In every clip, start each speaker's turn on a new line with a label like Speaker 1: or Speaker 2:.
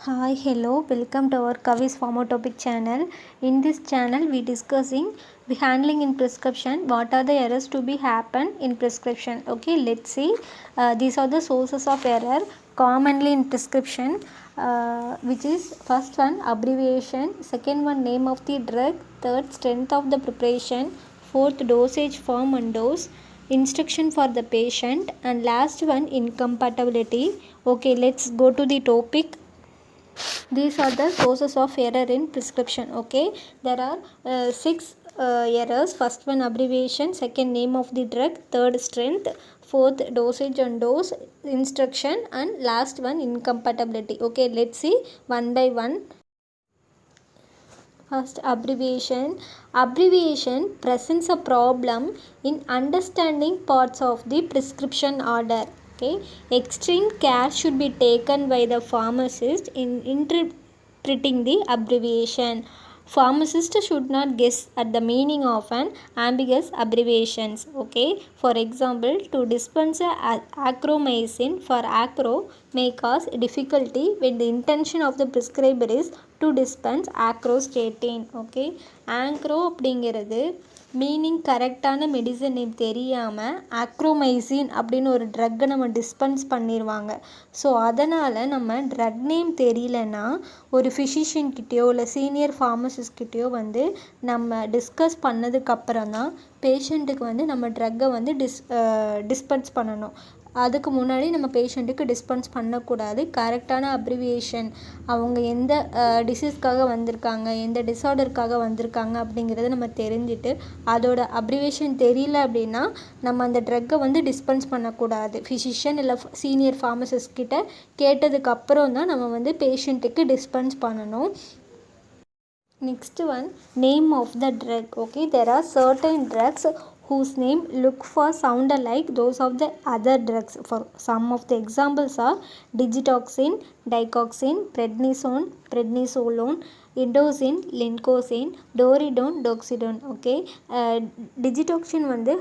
Speaker 1: Hi, hello, welcome to our Kavi's Pharmacotopic channel. In this channel, we discussing the handling in prescription. What are the errors to be happen in prescription? Okay, let's see. These are the sources of error commonly in prescription, which is first one abbreviation, second one name of the drug, third strength of the preparation, fourth dosage form and dose, instruction for the patient, and last one incompatibility. Okay, let's go to the topic. These are the sources of error in prescription. Okay, there are six errors. First one abbreviation, second name of the drug, third strength, fourth dosage and dose, instruction, and last one incompatibility. Okay, let's see one by one. First abbreviation. Abbreviation presents a problem in understanding parts of the prescription order. Okay. Extreme care should be taken by the pharmacist in interpreting the abbreviation. Pharmacist should not guess at the meaning of an ambiguous abbreviations. Okay. For example, to dispense acromycin for acro may cause difficulty when the intention of the prescriber is to dispense acrostatin. Okay, ஆங்க்ரோ அப்படிங்கிறது meaning கரெக்டான medicine name தெரியாமல் ஆக்ரோமைசின் அப்படின்னு ஒரு ட்ரக்கை நம்ம dispense பண்ணிடுவாங்க. So அதனால் நம்ம drug name தெரியலன்னா ஒரு ஃபிசிஷியன்கிட்டயோ இல்லை சீனியர் ஃபார்மசிஸ்ட்கிட்டயோ வந்து நம்ம டிஸ்கஸ் பண்ணதுக்கப்புறம் தான் பேஷண்ட்டுக்கு வந்து நம்ம ட்ரக்கை வந்து டிஸ்பென்ஸ் பண்ணணும். அதுக்கு முன்னாடி நம்ம பேஷண்ட்டுக்கு டிஸ்பென்ஸ் பண்ணக்கூடாது. கரெக்டான அப்ரிவியேஷன், அவங்க எந்த டிசீஸ்க்காக வந்திருக்காங்க, எந்த டிஸார்டருக்காக வந்திருக்காங்க அப்படிங்கிறத நம்ம தெரிஞ்சுட்டு அதோட அப்ரிவியேஷன் தெரியல அப்படின்னா நம்ம அந்த ட்ரக்கை வந்து டிஸ்பென்ஸ் பண்ணக்கூடாது. ஃபிசிஷியன் இல்லை சீனியர் ஃபார்மசிஸ்ட் கிட்ட கேட்டதுக்கப்புறம் தான் நம்ம வந்து பேஷண்ட்டுக்கு டிஸ்பென்ஸ் பண்ணணும். Next one, name of the drug. Okay, there are certain drugs whose name look for sound alike those of the other drugs. For some of the examples are digitoxin, digoxin, prednisolone, indocin, lincozin, doridone, doxidone. Okay, digitoxin வந்து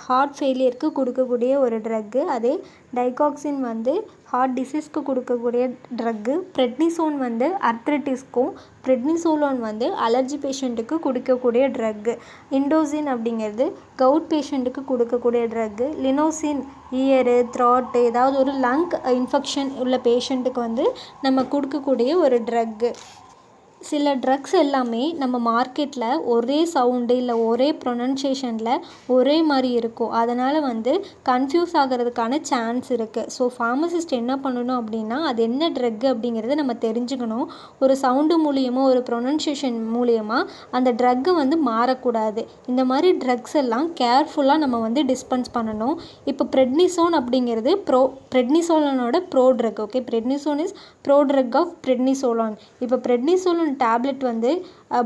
Speaker 1: heart ஃபெயிலியருக்கு கொடுக்கக்கூடிய ஒரு truck. அதே டைகாக்சின் வந்து heart டிசீஸ்க்கு கொடுக்கக்கூடிய truck. Prednisone வந்து அர்த்ரட்டிஸ்க்கும், prednisolone வந்து allergy பேஷண்ட்டுக்கு கொடுக்கக்கூடிய ட்ரக்கு. இண்டோசின் அப்படிங்கிறது கவுட் பேஷண்ட்டுக்கு கொடுக்கக்கூடிய ட்ரக்கு. லினோசின் இயரு, த்ராட்டு, ஏதாவது ஒரு லங் இன்ஃபெக்ஷன் உள்ள பேஷண்ட்டுக்கு வந்து நம்ம கொடுக்கக்கூடிய ஒரு ட்ரக்கு. சில ட்ரக்ஸ் எல்லாமே நம்ம மார்க்கெட்டில் ஒரே சவுண்டு இல்லை ஒரே ப்ரொனன்சியேஷனில் ஒரே மாதிரி இருக்கும். அதனால் வந்து கன்ஃபியூஸ் ஆகிறதுக்கான சான்ஸ் இருக்குது. ஸோ ஃபார்மசிஸ்ட் என்ன பண்ணணும் அப்படின்னா அது என்ன ட்ரக்கு அப்படிங்கிறத நம்ம தெரிஞ்சுக்கணும். ஒரு சவுண்டு மூலியமாக ஒரு ப்ரொனன்சியேஷன் மூலியமாக அந்த ட்ரக்கு வந்து மாறக்கூடாது. இந்த மாதிரி ட்ரக்ஸ் எல்லாம் கேர்ஃபுல்லாக நம்ம வந்து டிஸ்பென்ஸ் பண்ணணும். இப்போ ப்ரெட்னிசோன் அப்படிங்கிறது ப்ரெட்னிசோலனோட pro drug. Okay, prednisone is pro drug of prednisolone. இப்போ ப்ரெட்னிசோலன் டேப்லெட் வந்து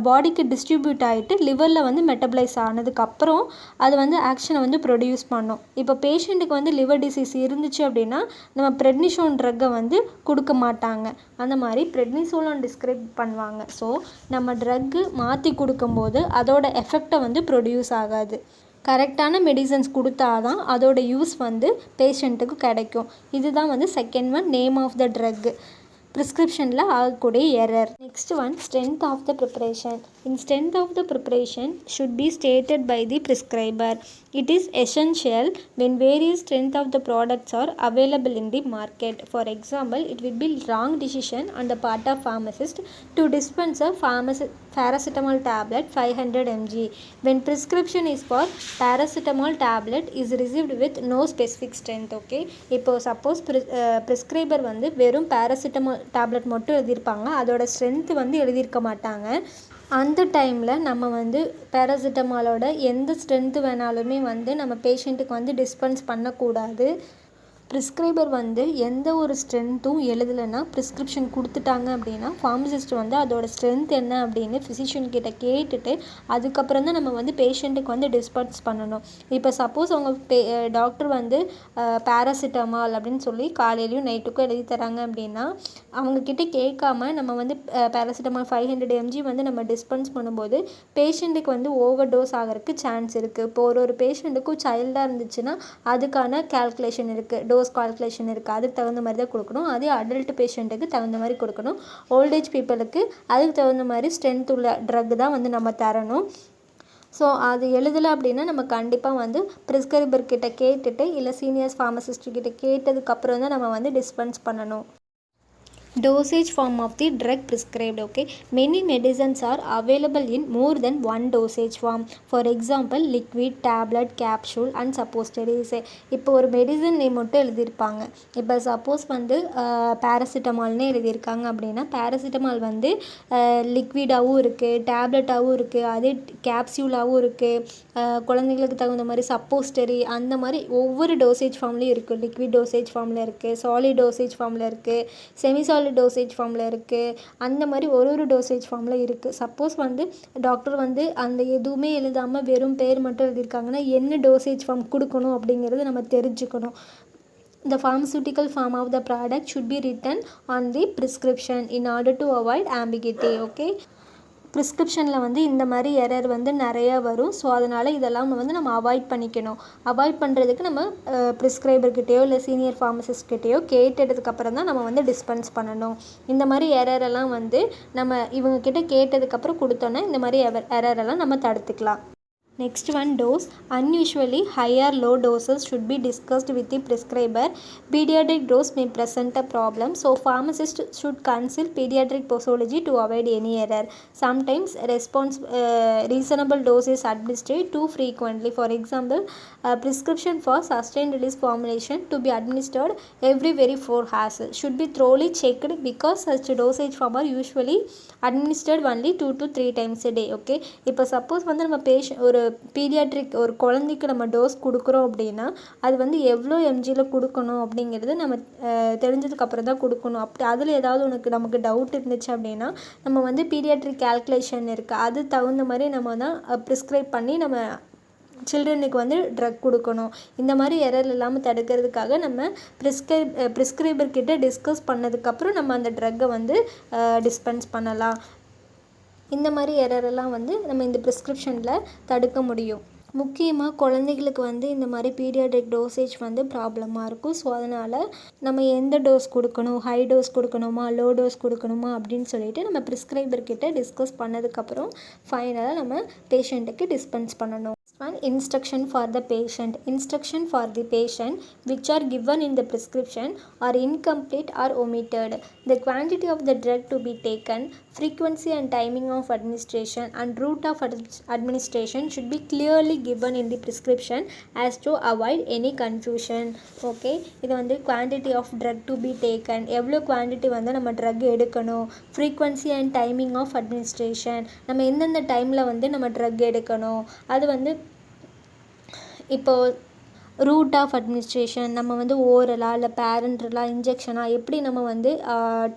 Speaker 1: பாடிக்கு டிஸ்ட்ரிபியூட் ஆகிட்டு லிவரில் வந்து மெட்டபலைஸ் ஆனதுக்கப்புறம் அது வந்து ஆக்ஷனை வந்து ப்ரொடியூஸ் பண்ணும். இப்போ பேஷண்ட்டுக்கு வந்து லிவர் டிசீஸ் இருந்துச்சு அப்படின்னா நம்ம ப்ரெட்னிசோன் ட்ரக்கை வந்து கொடுக்க மாட்டாங்க. அந்த மாதிரி ப்ரெட்னிசோலான் டிஸ்கிரைப் பண்ணுவாங்க. ஸோ நம்ம ட்ரக்கு மாற்றி கொடுக்கும்போது அதோட எஃபெக்டை வந்து ப்ரொடியூஸ் ஆகாது. கரெக்டான மெடிசன்ஸ் கொடுத்தா தான் அதோட யூஸ் வந்து பேஷண்ட்டுக்கு கிடைக்கும். இதுதான் வந்து second one, name of the drug. ப்ரிஸ்கிரிப்ஷனில் ஆகக்கூடிய error. Next one, strength of the preparation. In strength of the preparation should be stated by the prescriber. It is essential when various strength of the products are available in the market. For example, it will be wrong decision on the part of pharmacist to dispense a paracetamol tablet 500 mg when prescription is for paracetamol tablet is received with no specific strength. Okay, இப்போ suppose ப்ரிஸ்கிரைபர் வந்து வெறும் paracetamol tablet மட்டும் எழுதியிருப்பாங்க, அதோட strength வந்து எழுதியிருக்க மாட்டாங்க. அந்த டைமில் நம்ம வந்து பேராசிட்டமாலோட எந்த ஸ்ட்ரென்த்து வேணாலுமே வந்து நம்ம பேஷண்ட்டுக்கு வந்து டிஸ்பென்ஸ் பண்ணக்கூடாது. ப்ரிஸ்கிரைபர் வந்து எந்த ஒரு ஸ்ட்ரென்த்தும் எழுதலைன்னா ப்ரிஸ்கிரிப்ஷன் கொடுத்துட்டாங்க அப்படின்னா ஃபார்மசிஸ்ட் வந்து அதோட ஸ்ட்ரென்த் என்ன அப்படின்னு ஃபிசிஷியன்கிட்ட கேட்டுட்டு அதுக்கப்புறம் தான் நம்ம வந்து பேஷண்ட்டுக்கு வந்து டிஸ்பென்ஸ் பண்ணணும். இப்போ சப்போஸ் அவங்க டாக்டர் வந்து பேராசிட்டமால் அப்படின்னு சொல்லி காலையிலையும் நைட்டுக்கும் எழுதி தராங்க அப்படின்னா அவங்கக்கிட்ட கேட்காம நம்ம வந்து பேராசிட்டமால் 500 mg வந்து நம்ம டிஸ்பென்ஸ் பண்ணும்போது பேஷண்ட்டுக்கு வந்து ஓவர் டோஸ் ஆகிறதுக்கு சான்ஸ் இருக்குது. இப்போ ஒரு பேஷண்ட்டுக்கும் சைல்டாக இருந்துச்சுன்னா அதுக்கான கேல்குலேஷன் இருக்குது. டோஸ் கால்குலேஷன் இருக்குது, அதுக்கு தகுந்த மாதிரி தான் கொடுக்கணும். அதே அடல்ட் பேஷண்ட்டுக்கு தகுந்த மாதிரி கொடுக்கணும். ஓல்டேஜ் பீப்புளுக்கு அதுக்கு தகுந்த மாதிரி ஸ்ட்ரென்த் உள்ள ட்ரக் தான் வந்து நம்ம தரணும். ஸோ அது எழுதலை அப்படின்னா நம்ம கண்டிப்பாக வந்து ப்ரிஸ்கிரைபர்கிட்ட கேட்டுட்டு இல்லை சீனியர்ஸ் ஃபார்மசிஸ்ட்கிட்ட கேட்டதுக்கப்புறம் தான் நம்ம வந்து டிஸ்பென்ஸ் பண்ணணும். Dosage form of the drug prescribed. Okay, many medicines are available in more than one dosage form. For example, liquid, tablet, capsule and suppositories. இப்போ ஒரு மெடிசன் நேம் மட்டும் எழுதியிருப்பாங்க. இப்போ சப்போஸ் வந்து பேராசிட்டமால்னு எழுதியிருக்காங்க அப்படின்னா பேராசிட்டமால் வந்து லிக்விடாகவும் இருக்குது, டேப்லெட்டாகவும் இருக்குது, அதே கேப்சியூலாகவும் இருக்குது, குழந்தைங்களுக்கு தகுந்த மாதிரி சப்போஸ்டரி அந்த மாதிரி ஒவ்வொரு டோசேஜ் ஃபார்ம்லேயும் இருக்குது. லிக்விட் டோசேஜ் ஃபார்மில் இருக்குது, சாலிட் டோசேஜ் ஃபார்மில் இருக்குது, செமிசாலிட் டோசேஜ் ஃபார்மில் இருக்குது, அந்த மாதிரி ஒரு டோசேஜ் ஃபார்மில் இருக்குது. சப்போஸ் வந்து டாக்டர் வந்து அந்த எதுவுமே எழுதாமல் வெறும் பேர் மட்டும் எழுதியிருக்காங்கன்னா என்ன டோசேஜ் ஃபார்ம் கொடுக்கணும் அப்படிங்கிறது நம்ம தெரிஞ்சுக்கணும். The pharmaceutical form of the product should be written on the prescription in order to avoid ambiguity. Okay, ப்ரிஸ்கிரிப்ஷனில் வந்து இந்த மாதிரி எரர் வந்து நிறையா வரும். ஸோ அதனால் இதெல்லாம் வந்து நம்ம அவாய்ட் பண்ணிக்கணும். அவாய்ட் பண்ணுறதுக்கு நம்ம ப்ரிஸ்கிரைபர்கிட்டையோ இல்லை சீனியர் ஃபார்மசிஸ்ட்கிட்டையோ கேட்டதுக்கப்புறம் தான் நம்ம வந்து டிஸ்பென்ஸ் பண்ணணும். இந்த மாதிரி எரரெல்லாம் வந்து நம்ம இவங்கக்கிட்ட கேட்டதுக்கப்புறம் கொடுத்தோன்னா இந்த மாதிரி எரரெல்லாம் நம்ம தடுத்துக்கலாம். Next one, dose. Unusually high or low doses should be discussed with the prescriber. Pediatric dose may present a problem, so pharmacist should consult pediatric posology to avoid any error. Sometimes reasonable dose is administered too frequently. For example, a prescription for sustained release formulation to be administered every 4 hours should be thoroughly checked because such dosage form are usually administered only 2 to 3 times a day. Okay, இப்போ suppose வந்து நம்ம ஒரு paediatric ஒரு குழந்தைக்கு நம்ம dose கொடுக்குறோம் அப்படின்னா அது வந்து எவ்வளோ எம்ஜியில் கொடுக்கணும் அப்படிங்கிறது நம்ம தெரிஞ்சதுக்கப்புறம் தான் கொடுக்கணும். அப்படி அதில் ஏதாவது நமக்கு டவுட் இருந்துச்சு அப்படின்னா நம்ம வந்து பீடியாட்ரிக் கால்குலேஷன் இருக்குது, அது தகுந்த மாதிரி நம்ம தான் ப்ரிஸ்கிரைப் பண்ணி நம்ம சில்ட்ரனுக்கு வந்து ட்ரக் கொடுக்கணும். இந்த மாதிரி எரர் இல்லாமல் தடுக்கிறதுக்காக நம்ம ப்ரிஸ்கிரைபர்கிட்ட டிஸ்கஸ் பண்ணதுக்கப்புறம் நம்ம அந்த ட்ரக்கை வந்து டிஸ்பென்ஸ் பண்ணலாம். இந்த மாதிரி எரரெல்லாம் வந்து நம்ம இந்த ப்ரிஸ்கிரிப்ஷனில் தடுக்க முடியும். முக்கியமாக குழந்தைகளுக்கு வந்து இந்த மாதிரி பீடியாட்ரிக் டோசேஜ் வந்து ப்ராப்ளமாக இருக்கும். ஸோ அதனால் நம்ம எந்த டோஸ் கொடுக்கணும், ஹை டோஸ் கொடுக்கணுமா லோ டோஸ் கொடுக்கணுமா அப்படின்னு சொல்லிட்டு நம்ம ப்ரிஸ்கிரைபர்கிட்ட டிஸ்கஸ் பண்ணதுக்கப்புறம் ஃபைனலாக நம்ம பேஷண்ட்டுக்கு டிஸ்பென்ஸ் பண்ணணும். One, instruction for the patient. Instruction for the patient which are given in the prescription are incomplete or omitted. The quantity of the drug to be taken, frequency and timing of administration and route of administration should be clearly given in the prescription as to avoid any confusion. Okay, இது வந்து quantity of drug to be taken, எவ்வளோ quantity வந்து நம்ம drug எடுக்கணும், frequency and timing of administration, நம்ம எந்தெந்த டைமில் வந்து நம்ம ட்ரக் எடுக்கணும், அது வந்து இப்போது ரூட் ஆஃப் அட்மினிஸ்ட்ரேஷன் நம்ம வந்து ஓரலா இல்லை பேரண்ட்ரலா இன்ஜெக்ஷனா எப்படி நம்ம வந்து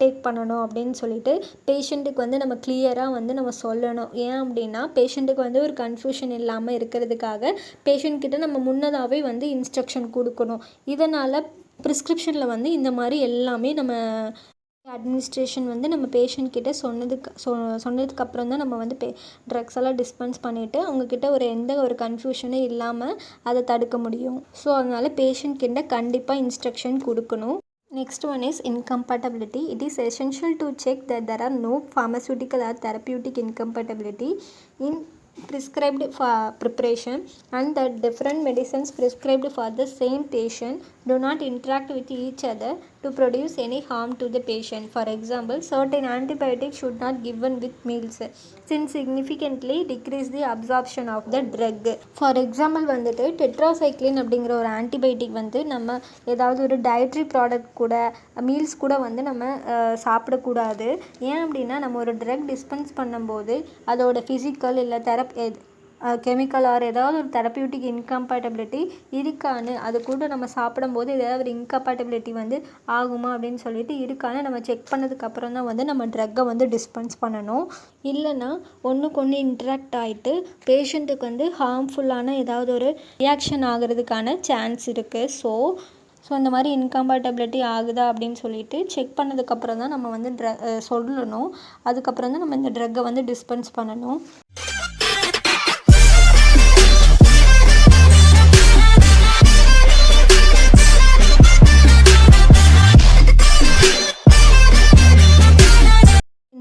Speaker 1: டேக் பண்ணணும் அப்படின்னு சொல்லிட்டு பேஷண்ட்டுக்கு வந்து நம்ம கிளியராக வந்து நம்ம சொல்லணும். ஏன் அப்படின்னா பேஷண்ட்டுக்கு வந்து ஒரு கன்ஃபியூஷன் இல்லாமல் இருக்கிறதுக்காக பேஷண்ட்கிட்ட நம்ம முன்னதாகவே வந்து இன்ஸ்ட்ரக்ஷன் கொடுக்கணும். இதனால் ப்ரிஸ்கிரிப்ஷனில் வந்து இந்த மாதிரி எல்லாமே நம்ம அட்மினிஸ்ட்ரேஷன் வந்து நம்ம பேஷண்ட் கிட்ட சொன்னதுக்கப்புறம் தான் நம்ம வந்து ட்ரக்ஸ் எல்லாம் டிஸ்பென்ஸ் பண்ணிவிட்டு அவங்கக்கிட்ட எந்த ஒரு கன்ஃபியூஷனும் இல்லாமல் அதை தடுக்க முடியும். ஸோ அதனால் பேஷண்ட் கிட்ட கண்டிப்பாக இன்ஸ்ட்ரக்ஷன் கொடுக்கணும். Next one is incompatibility. It is essential to check that there are no pharmaceutical or therapeutic incompatibility in prescribed for preparation and that different medicines prescribed for the same patient do not interact with each other to produce any harm to the patient. For example, certain antibiotics should not given with meals since significantly decrease the absorption of the drug. For example வந்துட்டு tetracycline அப்படிங்கிற ஒரு antibiotic வந்து நம்ம ஏதாவது ஒரு dietary product கூட meals கூட வந்து நம்ம சாப்பிடக்கூடாது. ஏன் அப்படின்னா நம்ம ஒரு ட்ரக் டிஸ்பென்ஸ் பண்ணும்போது அதோட ஃபிசிக்கல் இல்லை கெமிக்கல் ஆர் ஏதாவது ஒரு தெரப்பியூட்டிக் இன்கம்பேட்டபிலிட்டி இருக்கான்னு அது கூட நம்ம சாப்பிடும்போது ஏதாவது ஒரு இன்கம்பேட்டபிலிட்டி வந்து ஆகுமா அப்படின்னு சொல்லிட்டு இருக்கான்னு நம்ம செக் பண்ணதுக்கப்புறம் தான் வந்து நம்ம ட்ரக்கை வந்து டிஸ்பென்ஸ் பண்ணணும். இல்லைன்னா ஒன்றுக்கு ஒன்று இன்ட்ராக்ட் ஆகிட்டு பேஷண்ட்டுக்கு வந்து ஹார்ம்ஃபுல்லான ஏதாவது ஒரு ரியாக்ஷன் ஆகிறதுக்கான சான்ஸ் இருக்குது. ஸோ இந்த மாதிரி இன்கம்பேட்டபிலிட்டி ஆகுதா அப்படின்னு சொல்லிட்டு செக் பண்ணதுக்கப்புறம் தான் நம்ம வந்து சொல்லணும். அதுக்கப்புறம் தான் நம்ம இந்த ட்ரக்கை வந்து டிஸ்பென்ஸ் பண்ணணும்.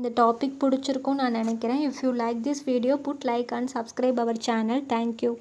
Speaker 1: இந்த டாபிக் பிடிச்சிருக்கும்னு நான் நினைக்கிறேன். If you like this video put like and subscribe our channel. Thank you.